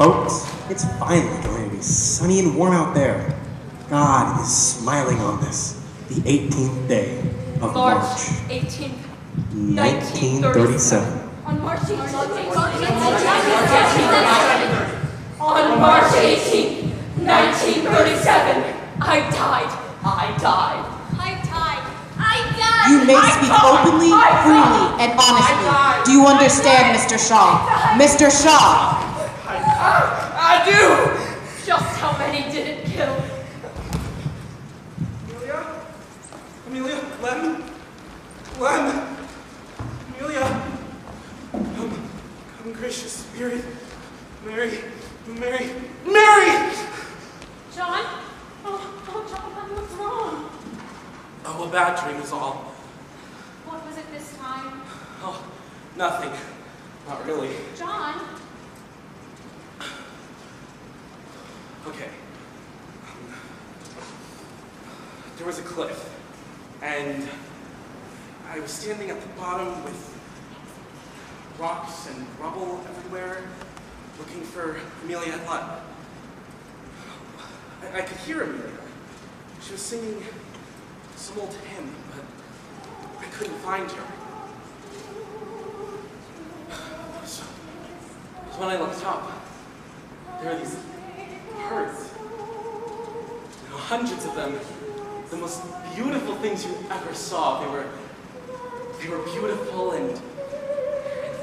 Folks, it's finally going to be sunny and warm out there. God is smiling on this, the 18th day of March 18th, 1937. On March 18th, on March 18th, 1937, I died. You may speak openly, freely, and honestly. Do you understand, Mr. Shaw? Mr. Shaw! I do! Just how many did it kill? Amelia? Lem? Amelia? Come, gracious spirit. Mary! John? Oh, John, honey, what's wrong? Oh, a bad dream is all. What was it this time? Oh, nothing. Not really. John? Okay. There was a cliff, and I was standing at the bottom with rocks and rubble everywhere, looking for Amelia and Lem. I could hear Amelia. She was singing some old hymn, but I couldn't find her. So when I looked up, there were these birds. Hundreds of them. The most beautiful things you ever saw. They were beautiful and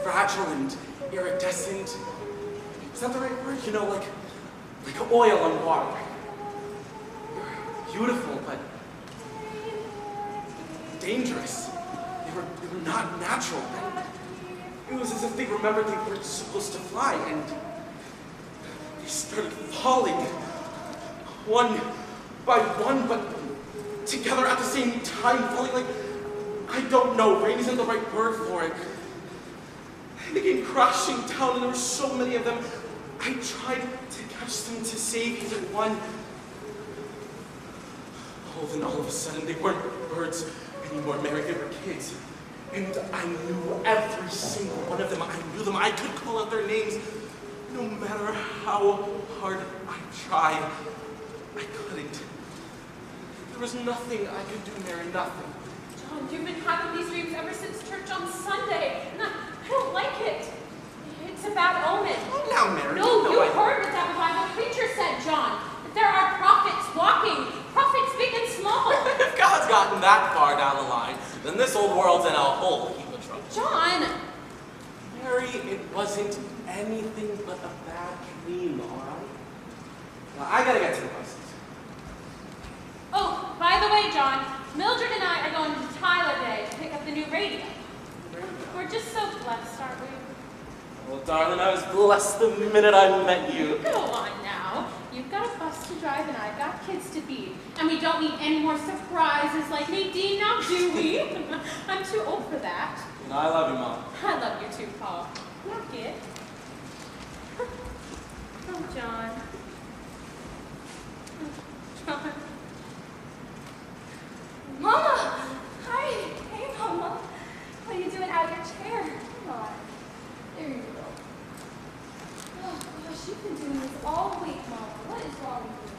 fragile and iridescent. Is that the right word? You know, like oil on water. They were beautiful, but dangerous. They were not natural. It was as if they remembered they weren't supposed to fly, and they started falling, one by one, but together at the same time, falling like, I don't know, rain isn't the right word for it. They came crashing down, and there were so many of them. I tried to catch them, to save even one. Oh, then all of a sudden, they weren't birds anymore, Mary, they were kids. And I knew every single one of them. I knew them. I could call out their names. No matter how hard I tried, I couldn't. There was nothing I could do, Mary, nothing. John, you've been having these dreams ever since church on Sunday. And I don't like it. It's a bad omen. Oh, now, Mary. No, you heard what that Bible preacher said, John. That there are prophets walking. Prophets big and small. If God's gotten that far down the line, then this old world's in a whole heap of trouble. John! Mary, it wasn't anything but a bad dream, all right? Now, I gotta get to the buses. Oh, by the way, John, Mildred and I are going to Tyler Day to pick up the new radio. We're just so blessed, aren't we? Well, darling, I was blessed the minute I met you. Go on now. You've got a bus to drive and I've got kids to feed. And we don't need any more surprises like Nadine now, do we? I'm too old for that. No, I love you, Mom. I love you too, Paul. Look it. Oh, John. John. Mama! Hi! Hey, Mama! What are you doing out of your chair? Come on. There you go. Oh, gosh, you've been doing this all week, Mama. What is wrong with you?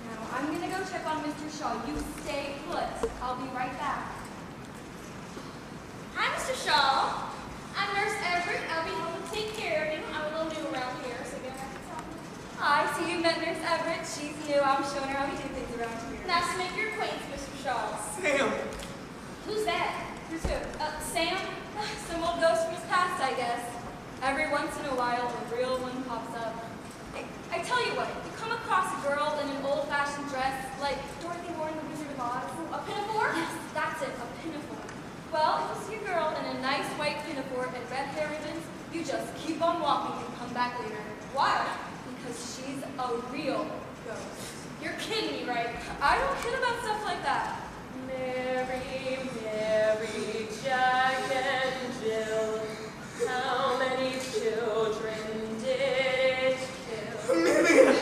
Now, I'm going to go check on Mr. Shaw. You stay put. I'll be right back. Hi, Mr. Shaw. I'm Nurse Everett. I'll be helping take care of you. I'm a little new around here, so you're going to have to tell me. Hi, so you met Nurse Everett. She's new. I'm showing her how we do things around here. Nice to make your acquaintance, Mr. Shaw. Sam! Who's that? Who's who? Sam? Some old ghost from his past, I guess. Every once in a while, a real one pops up. I tell you what, you come across a girl in an old-fashioned dress, like Dorothy wore in The Wizard of Oz. A pinafore? Yes, that's it, a pinafore. Well, if you see a girl in a nice white pinafore and red hair ribbons, you just keep on walking and come back later. Why? Because she's a real ghost. You're kidding me, right? I don't kid about stuff like that. Mary, Mary, Jack and Jill, how many children did it kill? Amelia!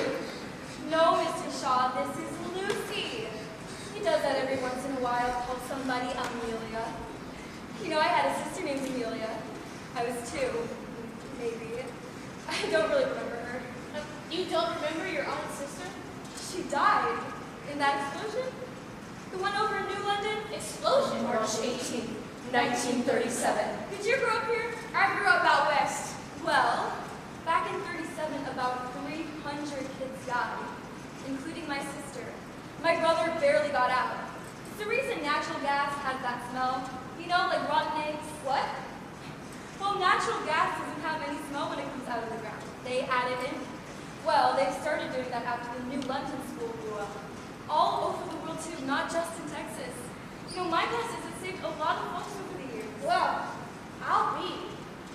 No, Mr. Shaw, this is Lucy. He does that every once in a while, call somebody Amelia. You know, I had a sister named Amelia. I was 2, maybe. I still remember your own sister? She died in that explosion? The one over in New London? Explosion? March 18th, 1937. Did you grow up here? I grew up out west. Well, back in 37, about 300 kids died, including my sister. My brother barely got out. It's the reason natural gas has that smell. You know, like rotten eggs. What? Well, natural gas doesn't have any smell when it comes out of the ground. They add it in. Well, they started doing that after the New London school blew up. All over the world too, not just in Texas. You know, my guess is it saved a lot of folks over the years. Well, I'll be.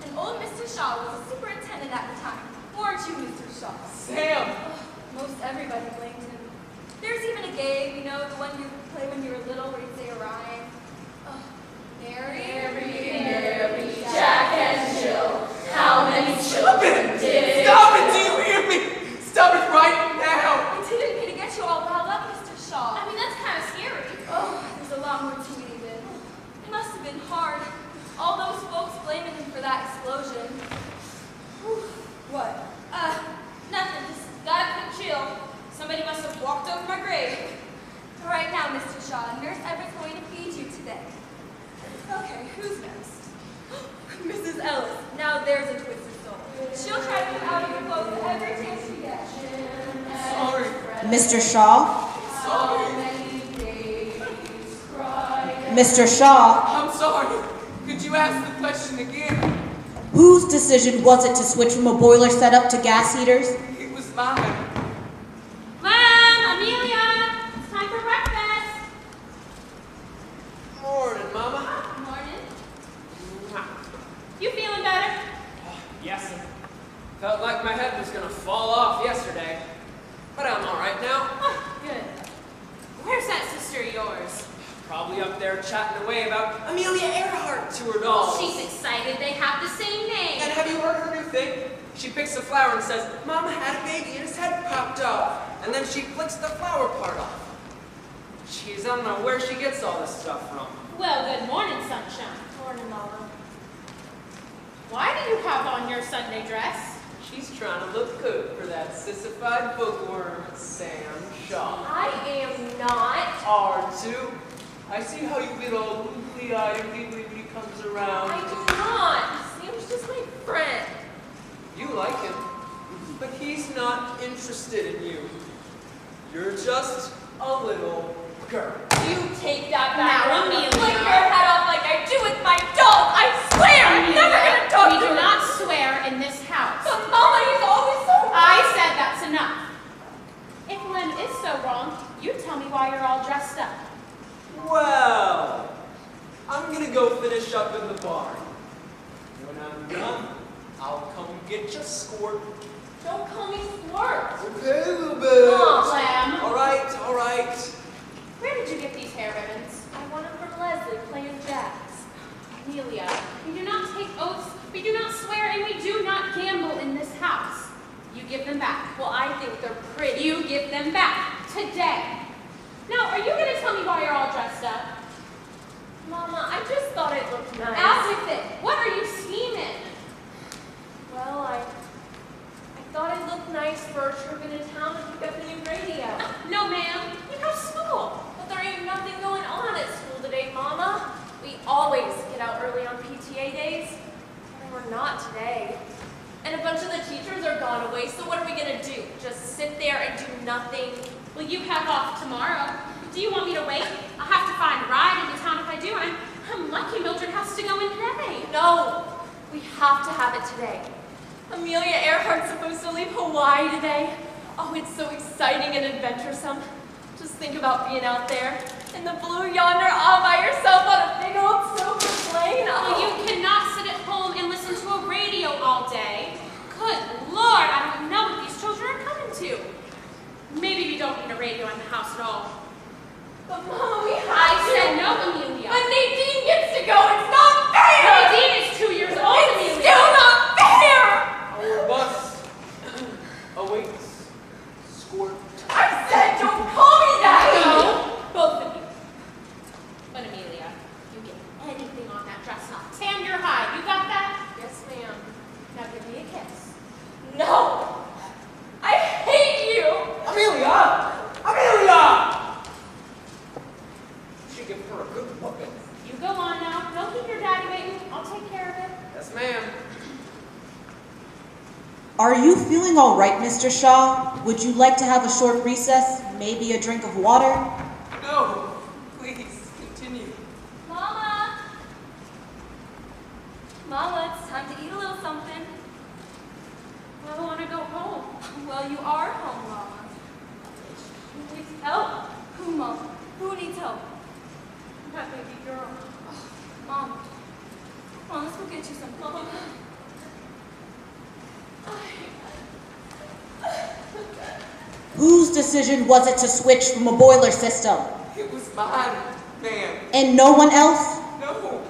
And old Mr. Shaw was a superintendent at the time. Weren't you, Mr. Shaw? Sam! Most everybody blamed him. There's even a game, you know, the one you play when you were little where you say a rhyme. Mary, Jack and Jill. How many Stop children it! did? Stop it! Do you hear me? Stop it right now! I didn't mean to get you all riled up, Mr. Shaw. I mean, that's kind of scary. Oh, there's a lot more to it even. It must have been hard. All those folks blaming him for that explosion. Whew. What? Nothing. Just got a quick chill. Somebody must have walked over my grave. All right now, Mr. Shaw, Nurse Everett's going to feed you today. Okay, who's next? Mrs. Ellis. Now there's a twisted soul. She'll try to get out of your clothes every chance she gets. Sorry. Mr. Shaw? Sorry. Mr. Shaw, I'm sorry. Could you ask the question again? whose decision was it to switch from a boiler setup to gas heaters? It was mine. Mom, Amelia, it's time for breakfast. Morning, Mama. Morning. You feeling better? Yes, sir. Felt like my head was gonna fall off yesterday. But I'm alright now. Oh, good. Where's that sister of yours? Probably up there chatting away about Amelia Earhart to her dolls. She's excited they have the same name. And have you heard her new thing? She picks a flower and says, Mama had a baby and his head popped off. And then she flicks the flower part off. Jeez, I don't know where she gets all this stuff from. Well, good morning, sunshine. Morning, Mama. Why do you have on your Sunday dress? She's trying to look good for that sissified bookworm, Sam Shaw. I am not. R2. I see how you get all googly-eyed immediately when he comes around. I do not. Sam's just my friend. You like him, but he's not interested in you. You're just a little girl. You take that back. Now, Mama. Amelia. Flick your head off like I do with my doll. I swear I'm never gonna talk We to do him. not swear in this house. But Mama, he's always so I said that's enough. If Len is so wrong, you tell me why you're all dressed up. Well, I'm gonna go finish up in the barn. When I'm done, I'll come get you, Squirt. Don't call me Squirt. Okay, little bit. Clem. All right. Where did you get these hair ribbons? I want them from Leslie playing jazz. Amelia, we do not take oaths, we do not swear, and we do not gamble in this house. You give them back. Well, I think they're pretty. You give them back. Today. Now, are you going to tell me why you're all dressed up? Mama, I just thought it looked nice. Out with it. What are you scheming? Well, I thought it looked nice for a trip into town to pick up the new radio. No, ma'am. You have school. But there ain't nothing going on at school today, Mama. We always get out early on PTA days. And we're not today. And a bunch of the teachers are gone away, so what are we gonna do? Just sit there and do nothing? Well, you have off tomorrow. Do you want me to wait? I'll have to find a ride into town if I do. I'm lucky Mildred has to go in today. No, we have to have it today. Amelia Earhart's supposed to leave Hawaii today. Oh, it's so exciting and adventuresome. Just think about being out there in the blue yonder all by yourself on a big old silver plane. Well, you cannot sit at home and listen to a radio all day. Good Lord, I don't know what these children are coming to. Maybe we don't need a radio in the house at all. But Mama, we have I to. said no, Amelia. But Nadine gets to go. It's not fair. Nadine is 2 years old, It's Amelia. still not fair. Our bus awaits, Squirt. I said don't call me that. No, both of you. But Amelia, you get anything on that dress, and I'll tan your hide. You got that? Yes, ma'am. Now give me a kiss. No. I hate Are you feeling all right, Mr. Shaw? Would you like to have a short recess? Maybe a drink of water? No, please, continue. Mama! Mama, it's time to eat a little something. I want to go home. Well, you are home, Mama. Who needs help? Who, Mama? Who needs help? That baby girl. Mom. Come on, let's go get you some. Mama. Whose decision was it to switch from a boiler system? It was mine, ma'am. And no one else? No.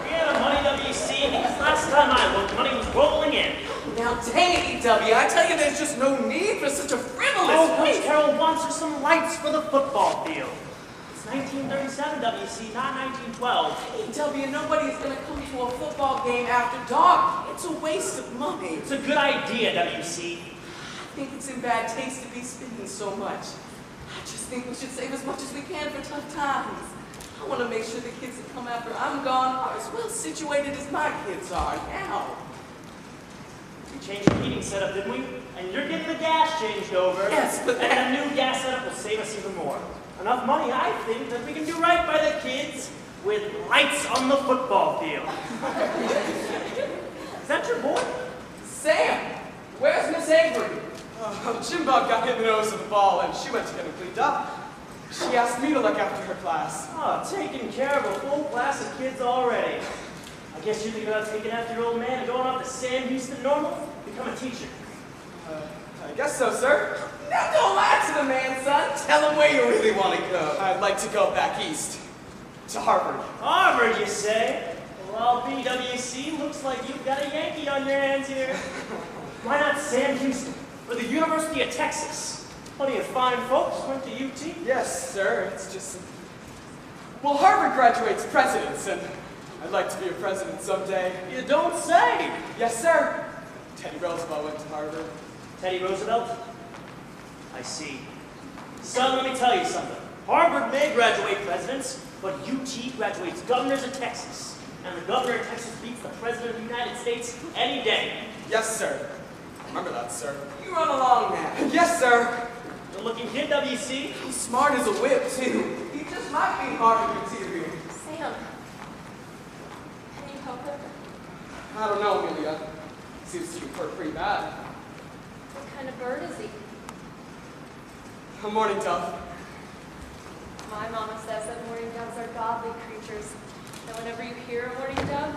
Yeah, money, WC, because last time I looked, money was rolling in. Now, dang it, EW, I tell you there's just no need for such a frivolous... Oh, Coach Carroll wants her some lights for the football field. It's 1937, WC, not 1912. EW, nobody's gonna come to a football game after dark. It's a waste of money. It's a good idea, WC. I think it's in bad taste to be spending so much. I just think we should save as much as we can for tough times. I want to make sure the kids that come after I'm gone are as well situated as my kids are now. We changed the heating setup, didn't we? And you're getting the gas changed over. Yes, but And a new gas setup will save us even more. Enough money, I think, that we can do right by the kids with lights on the football field. Is that your boy? Sam, where's Miss Avery? Jim Bob got hit in the nose with the ball and she went to get him cleaned up. She asked me to look after her class. Oh, taking care of a full class of kids already. I guess you think about taking after your old man and going off to Sam Houston Normal? Become a teacher. I guess so, sir. Now don't lie to the man, son. Tell him where you really want to go. I'd like to go back east. To Harvard. Harvard, you say? Well, BWC, looks like you've got a Yankee on your hands here. Why not Sam Houston? Or the University of Texas? Plenty of fine folks went to UT. Yes, sir. It's just... Well, Harvard graduates presidents, and I'd like to be a president someday. You don't say! Yes, sir. Teddy Roosevelt went to Harvard. Teddy Roosevelt? I see. Son, let me tell you something. Harvard may graduate presidents, but UT graduates governors of Texas. And the governor of Texas beats the president of the United States any day. Yes, sir. Remember that, sir. You run along now. Yes, sir. Good looking kid, WC. He's smart as a whip, too. He just might be Harvard material. Sam, can you help him? I don't know, Amelia. Seems to be hurt pretty bad. What kind of bird is he? A mourning dove. My mama says that mourning doves are godly creatures. And whenever you hear a mourning dove,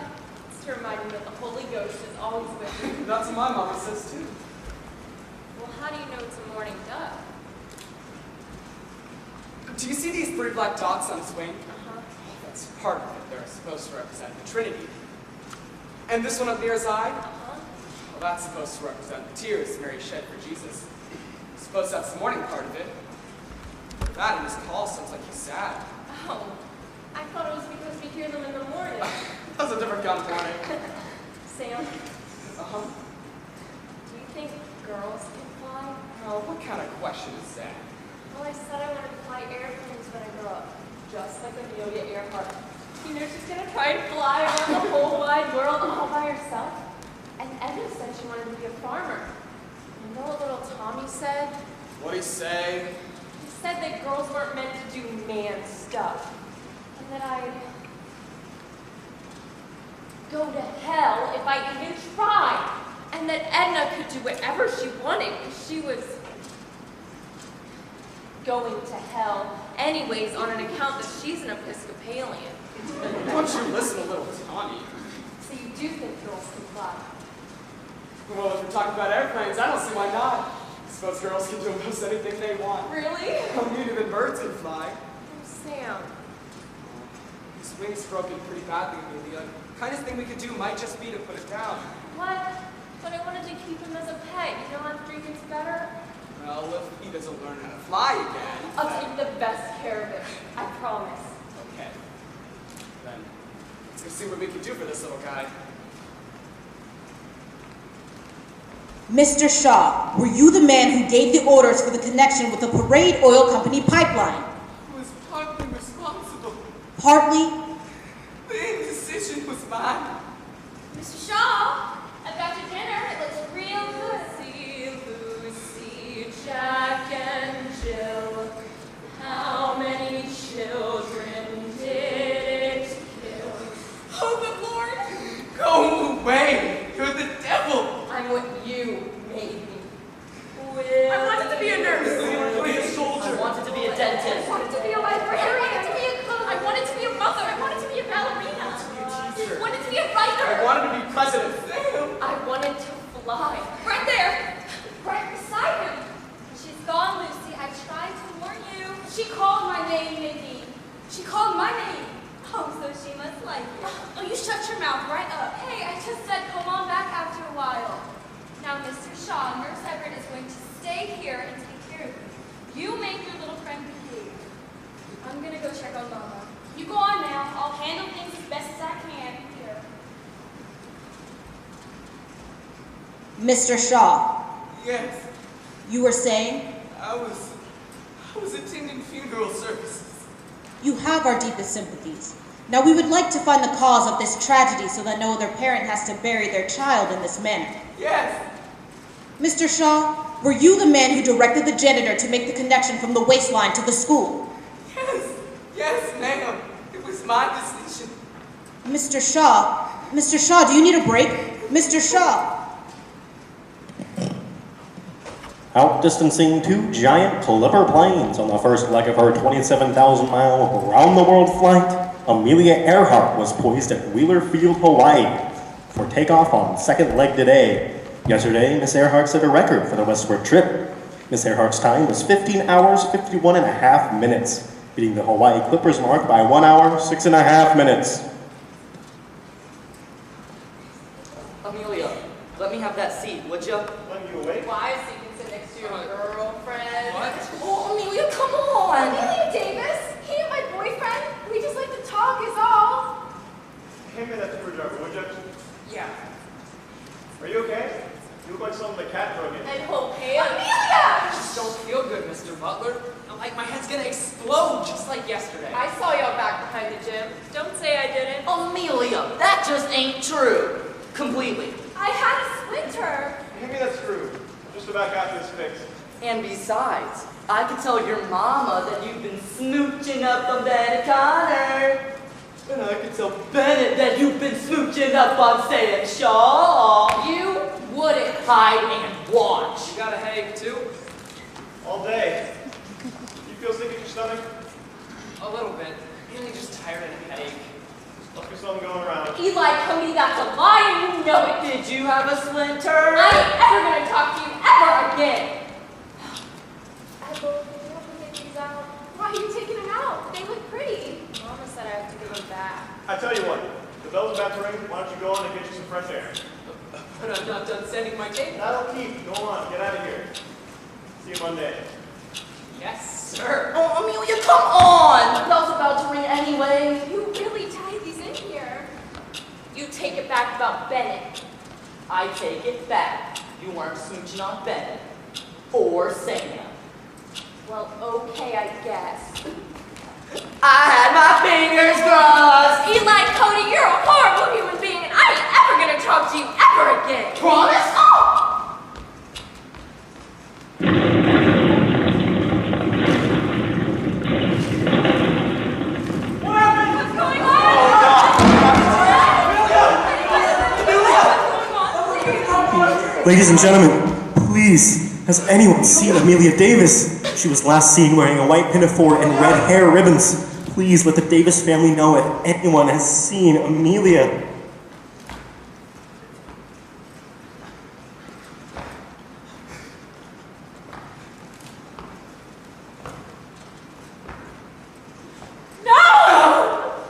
it's to remind you that the Holy Ghost is always with you. That's what my mama says, too. Well, how do you know it's a mourning dove? Do you see these 3 black dots on its wing? Uh-huh. That's part of it. They're supposed to represent the Trinity. And this one up near his eye? Uh-huh. Well, that's supposed to represent the tears Mary shed for Jesus. I suppose that's the morning part of it. That and his call sounds like he's sad. Oh, I thought it was because we hear them in the morning. That's a different kind of morning. Sam, Uh-huh. do you think girls can fly? Oh, what kind of question is that? Well, I said I wanted to fly airplanes when I grow up, just like Amelia Earhart. You know, she's gonna try and fly around the whole wide world all by herself. And Edna said she wanted to be a farmer. You know what little Tommy said? What'd he say? He said that girls weren't meant to do man stuff. And that I'd go to hell if I even tried. And that Edna could do whatever she wanted because she was going to hell anyways on an account that she's an Episcopalian. Why don't you listen a little, Tommy? So you do think girls can fly? Well, if we're talking about airplanes, I don't see why not. I suppose girls can do almost anything they want. Really? Even birds can fly. Oh, Sam. His wing's broken pretty badly, Amelia. The kindest thing we could do might just be to put it down. What? But I wanted to keep him as a pet, you know, after he gets better. Well, if he doesn't learn how to fly again, I'll then... take the best care of him. I promise. Okay. Then, let's go see what we can do for this little guy. Mr. Shaw, were you the man who gave the orders for the connection with the Parade Oil Company pipeline? Who was partly responsible. Partly? The decision was mine. Mr. Shaw, Shaw, Nurse Everett is going to stay here and take care of you. You make your little friend behave. I'm gonna go check on Mama. You go on now. I'll handle things as best as I can here. Mr. Shaw, Yes, you were saying? I was attending funeral services. You have our deepest sympathies. Now we would like to find the cause of this tragedy so that no other parent has to bury their child in this manner. Yes, Mr. Shaw, were you the man who directed the janitor to make the connection from the waistline to the school? yes, ma'am. It was my decision. Mr. Shaw, do you need a break? Mr. Shaw. Outdistancing two giant Clipper planes on the first leg of her 27,000-mile around-the-world flight, Amelia Earhart was poised at Wheeler Field, Hawaii for takeoff on second leg today. Yesterday, Miss Earhart set a record for the westward trip. Miss Earhart's time was 15 hours, 51 and a half minutes, beating the Hawaii Clippers mark by 1 hour, 6.5 minutes. Amelia, let me have that seat, would you? When you awake? Why is he can sit next to your girlfriend? What? Oh, Amelia, come on! Amelia Davis, he and my boyfriend, we just like to talk is all. Hand me that screwdriver, would you? Yeah. Are you okay? You look like something the cat broke in. And hold hands. Amelia! I just don't feel good, Mr. Butler. Like my head's gonna explode just like yesterday. I saw y'all back behind the gym. Don't say I didn't. Amelia, that just ain't true. Completely. I had a splinter. Hand me that screw. I'm just about got this fixed. And besides, I could tell your mama that you've been smooching up on Bennett Connor. And I could tell Bennett that you've been smooching up on Sam Shaw. You wouldn't. Hide and watch. You got a headache too? All day. You feel sick in your stomach? A little bit. Really just tired and a headache. Must be something going around. Eli, Cody, that's a lie and you know it. Did you have a splinter? I ain't ever gonna talk to you ever again. Why are you taking them out? They look pretty. Mama said I have to give them back. I tell you what, the bell's about to ring. Why don't you go on and get you some fresh air? But I'm not done sending my tape. That'll keep. Go on, get out of here. See you Monday. Yes, sir. Oh, Amelia, come on! The bell's about to ring anyway. You really tied these in here. You take it back about Bennett. I take it back. You weren't smooching on Bennett. Or Sam. Well, okay, I guess. I had my fingers crossed. Eli, Cody, you're a horrible human being, and I ain't ever gonna talk to you ever again. Promise? Oh! What happened? What's going on? Ladies and gentlemen, please, has anyone seen Amelia Davis? She was last seen wearing a white pinafore and red hair ribbons. Please let the Davis family know if anyone has seen Amelia. No!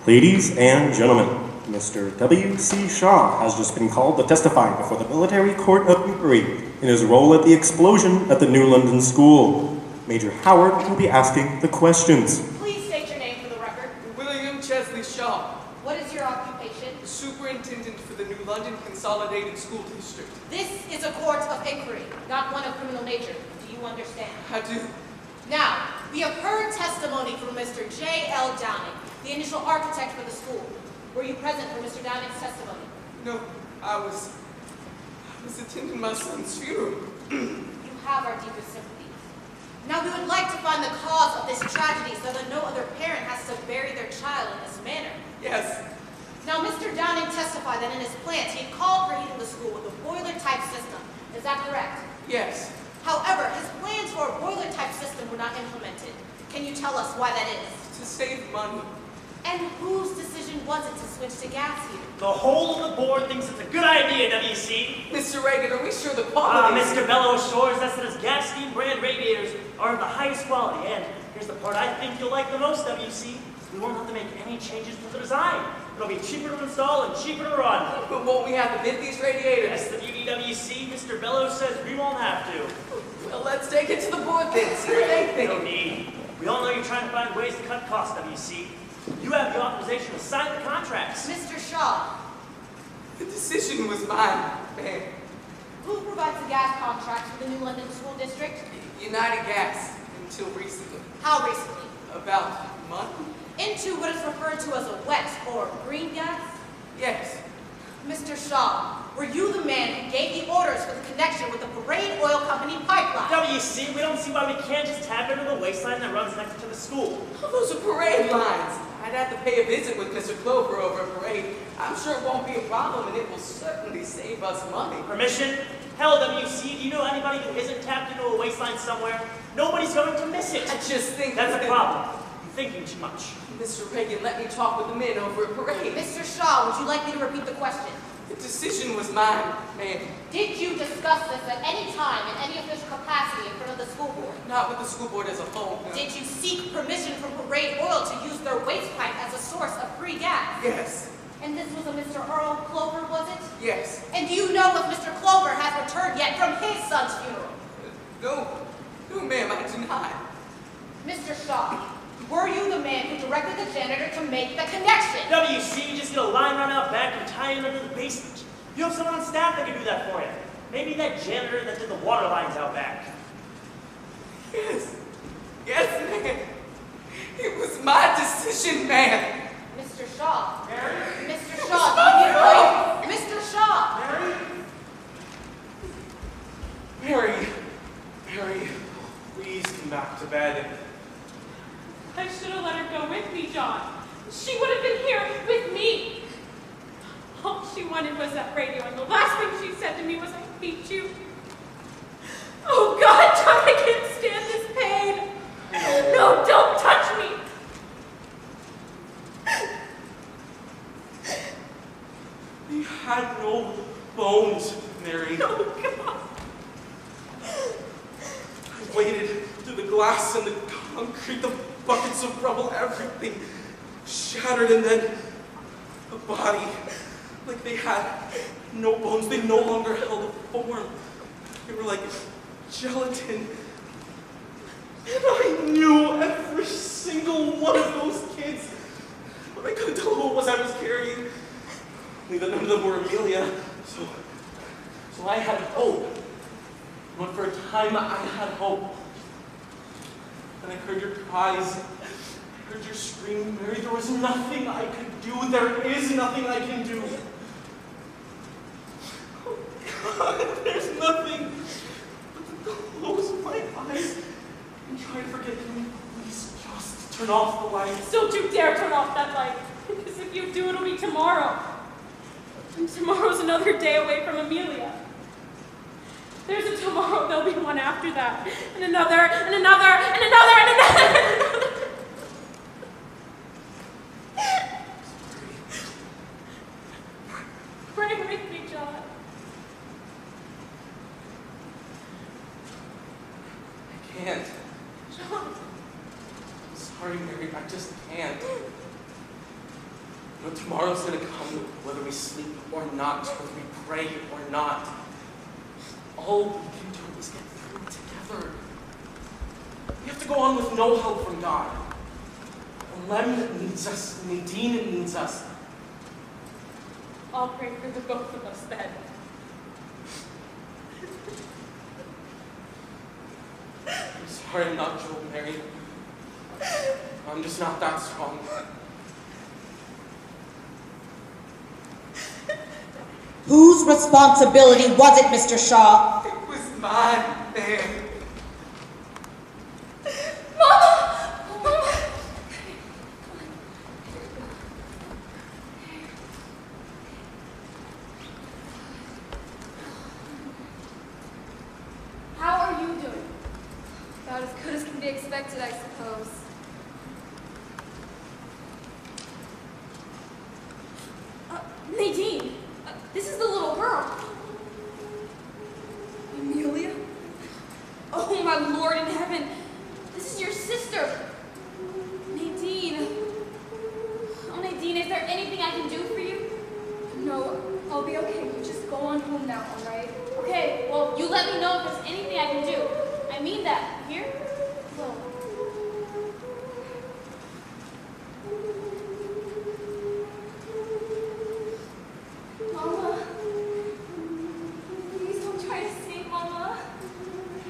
Ladies and gentlemen, Mr. W.C. Shaw has just been called to testify before the Military Court of Inquiry in his role at the explosion at the New London School. Major Howard will be asking the questions. Please state your name for the record. William Chesley Shaw, What is your occupation? Superintendent for the New London Consolidated School District. This is a court of inquiry, not one of criminal nature. Do you understand? I do. Now, we have heard testimony from Mr. J.L. Downing, the initial architect for the school. Were you present for Mr. Downing's testimony? No, I was attending my son's funeral. You have our deepest sympathies. Now, we would like to find the cause of this tragedy so that no other parent has to bury their child in this manner. Yes, Now, Mr. Downing testified that in his plans he had called for heating the school with a boiler-type system. Is that correct? yes. However, his plans for a boiler-type system were not implemented. Can you tell us why that is? To save money. And whose decision was it to switch to gas here? The whole of the board thinks it's a good idea, W.C. Mr. Reagan, are we sure the quality is... Mr. Bellow assures us that his gas steam brand radiators are of the highest quality. And here's the part I think you'll like the most, W.C. We won't have to make any changes to the design. It'll be cheaper to install and cheaper to run. But won't we have to bid these radiators? Yes, the UDWC, Mr. Bellows says we won't have to. Well, let's take it to the board then, see what they think. No need. We all know you're trying to find ways to cut costs, WC. You have the authorization to sign the contracts. Mr. Shaw, The decision was mine, man. who provides the gas contracts for the New London School District? United Gas, until recently. How recently? About a month? Into what is referred to as a wet or green gas? Yes. Mr. Shaw, were you the man who gave the orders for the connection with the Parade Oil Company pipeline? WC, we don't see why we can't just tap into the waistline that runs next to the school. Oh, those are parade lines. I'd have to pay a visit with Mr. Clover over a parade. I'm sure it won't be a problem, and it will certainly save us money. Permission? Hell, WC, do you know anybody who isn't tapped into a waistline somewhere? Nobody's going to miss it. I just think That's a problem. You're thinking too much. Mr. Reagan, let me talk with the men over a parade. Mr. Shaw, would you like me to repeat the question? The decision was mine, ma'am. Did you discuss this at any time in any official capacity in front of the school board? Not with the school board as a whole, no. Did you seek permission from Parade Oil to use their waste pipe as a source of free gas? Yes. And this was a Mr. Earl Clover, was it? Yes. And do you know if Mr. Clover has returned yet from his son's funeral? No. No, ma'am, I do not. Mr. Shaw, were you the man who directed the janitor to make the connection? WC, you just get a line run out back and tie it under the basement. You have someone on staff that can do that for you. Maybe that janitor that did the water lines out back. Yes. Yes, ma'am. It was my decision, ma'am. Mr. Shaw. Mary? Mr. Shaw, do you need a break? Mr. Shaw. Mary? Mary, please come back to bed. I should have let her go with me, John. She would have been here with me. All she wanted was that radio, and the last thing she said to me was, I hate you. Oh, God, John, I can't stand this pain. No, don't touch me. You had no bones, Mary. Oh, God. I waded through the glass and the concrete, the buckets of rubble, everything shattered, and then the body, like they had no bones, they no longer held a form. They were like gelatin. And I knew every single one of those kids, but I couldn't tell who it was I was carrying. Only none of them were Amelia, so I had hope. But for a time, I had hope. And I heard your cries, I heard your scream, Mary. There was nothing I could do. There is nothing I can do. Oh, God, there's nothing but to close my eyes and try to forget. Can you please just turn off the lights? Don't you dare turn off that light, because if you do, it'll be tomorrow. And tomorrow's another day away from Amelia. There's a tomorrow, there'll be one after that, and another, and another, and another, and another. Pray with me, John. I can't. John. I'm sorry, Mary, I just can't. You know, tomorrow's gonna come whether we sleep or not, whether we pray or not. All we can do is get through it together. We have to go on with no help from God. And Lem needs us, Nadine needs us. I'll pray for the both of us then. I'm sorry I'm not Joel, Mary. I'm just not that strong. Whose responsibility was it, Mr. Shaw? It was mine, ma'am. Mama! Mama! How are you doing? About as good as can be expected, I suppose. Nadine, this is the little girl. Amelia? Oh, my Lord in heaven. This is your sister. Nadine. Oh, Nadine, is there anything I can need that here. Well, Mama, please don't try to sleep, Mama.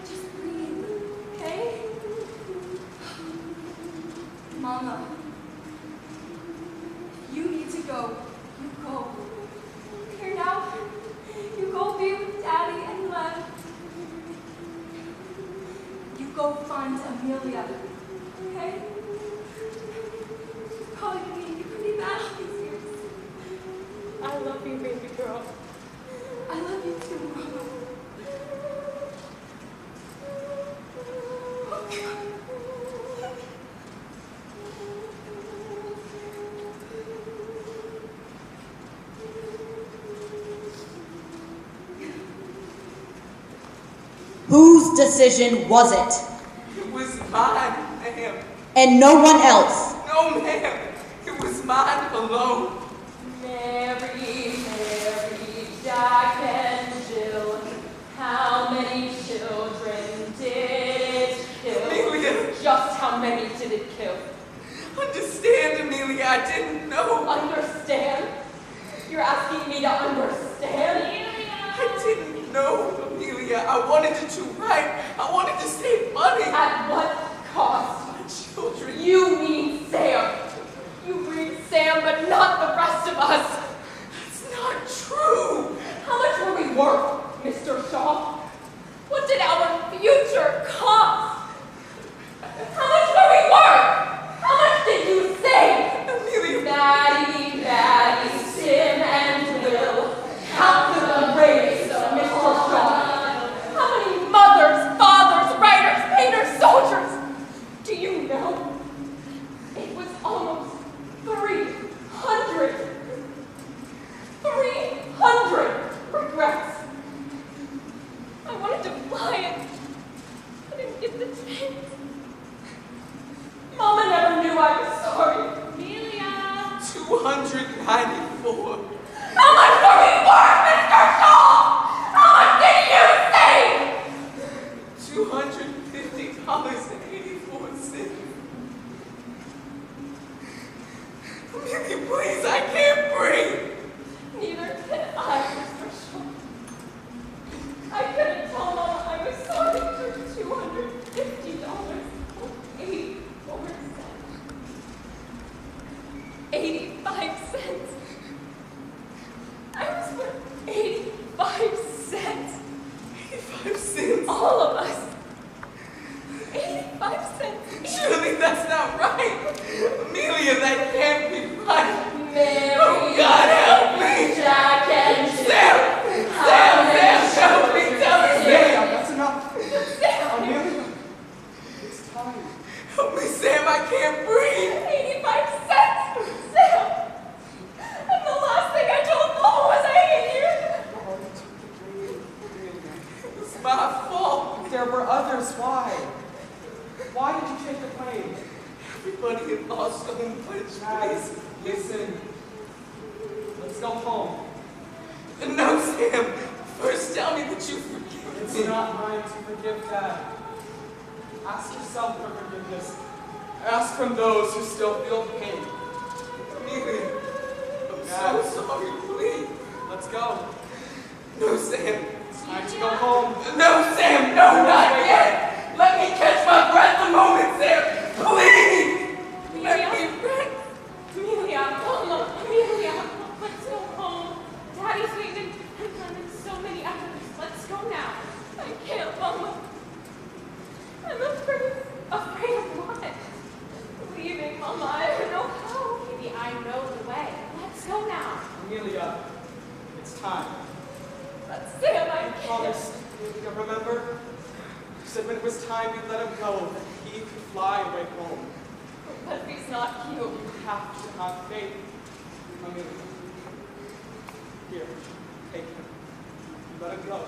Just breathe, okay? Mama, you need to go. You go. Here now. You go be with Daddy and Lev. You go find Amelia, okay? You're probably gonna be pretty bad all these years. I love you, baby girl. I love you too, Mama. Oh, God. Whose decision was it? It was mine, ma'am. And no one else. No, ma'am. It was mine alone. Mary, Jack and Jill, how many children did it kill? Amelia. Just how many did it kill? Understand, Amelia, I didn't know. Understand? You're asking me to understand? I didn't know, Amelia. I wanted to do right. I wanted to save money. At what cost? My children. You mean Sam. You mean Sam, but not the rest of us. That's not true. How much were we worth, Mr. Shaw? What did our future cost? How much were we worth? How much did you save? Amelia. Maddie, Sim, and Will. Count the race, Mr. Shaw. How many mothers, fathers, writers, painters, soldiers? Do you know? It was almost 300. 300 regrets. I wanted to fly it. I didn't get the chance. Mama never knew I was sorry. Amelia. 294. How much were we worth, Mr. Shaw? How much did you save? $250.84. Amelia, please, I can't breathe. Neither can I, Mr. Shaw. I couldn't tell Mama I was sorry for $250. 84 cents. 85 cents. I was worth 85 cents. 85 cents. All of us. 85 cents. Surely that's not right. Amelia, that can't be right. Mary, Oh, God, help me. Jack and Jill. Sam, help me. Tell me, Sam. That's enough. Amelia, it's time. Help me, Sam. I can't breathe. 85 cents. Sam. And the last thing I told Mama was I hate you. Oh, you took the blame, Amelia. It's my fault. There were others. Why? Why did you take the blame? Everybody had lost so much. Guys, listen. Let's go home. No, Sam. First tell me that you forgive It's me. not mine to forgive, Dad. Ask yourself for forgiveness. Ask from those who still feel pain. Amelia, I'm Dad. so sorry. Please. Let's go. No, Sam. It's time to go home. No, Sam. No, not yet. Let me catch my breath a moment, Sam. Please. Let me rest. Amelia, Mama, Amelia, let's go home. Daddy's waiting and so many others. Let's go now. I can't, Mama. I'm afraid. Afraid of what? Leaving, Mama. I don't know how. Maybe I know the way. Let's go now. Amelia, it's time. But Sam, I You can't. promised. You remember? You said when it was time you'd let him go, that he could fly away home. But if he's not you. You have to have faith. Amelia. Here, take him. You let him go.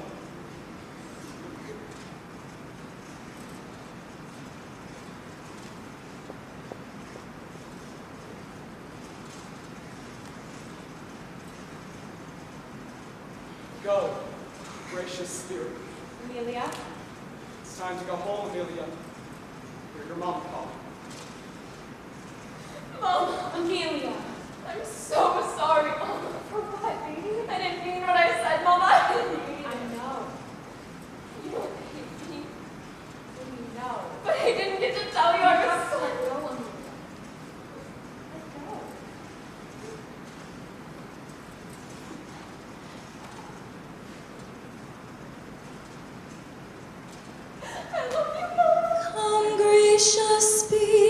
Go, gracious spirit. Amelia, It's It's time to go home, Amelia. Hear your mom calling. Mom, Amelia, I'm so sorry, Mom, for what? I didn't mean what I said, Mom. I didn't mean it. I know. You don't hate me, What do you know? but I didn't get to tell you I was Let so... go, Amelia. Let go. I love you, Mom. Come, gracious be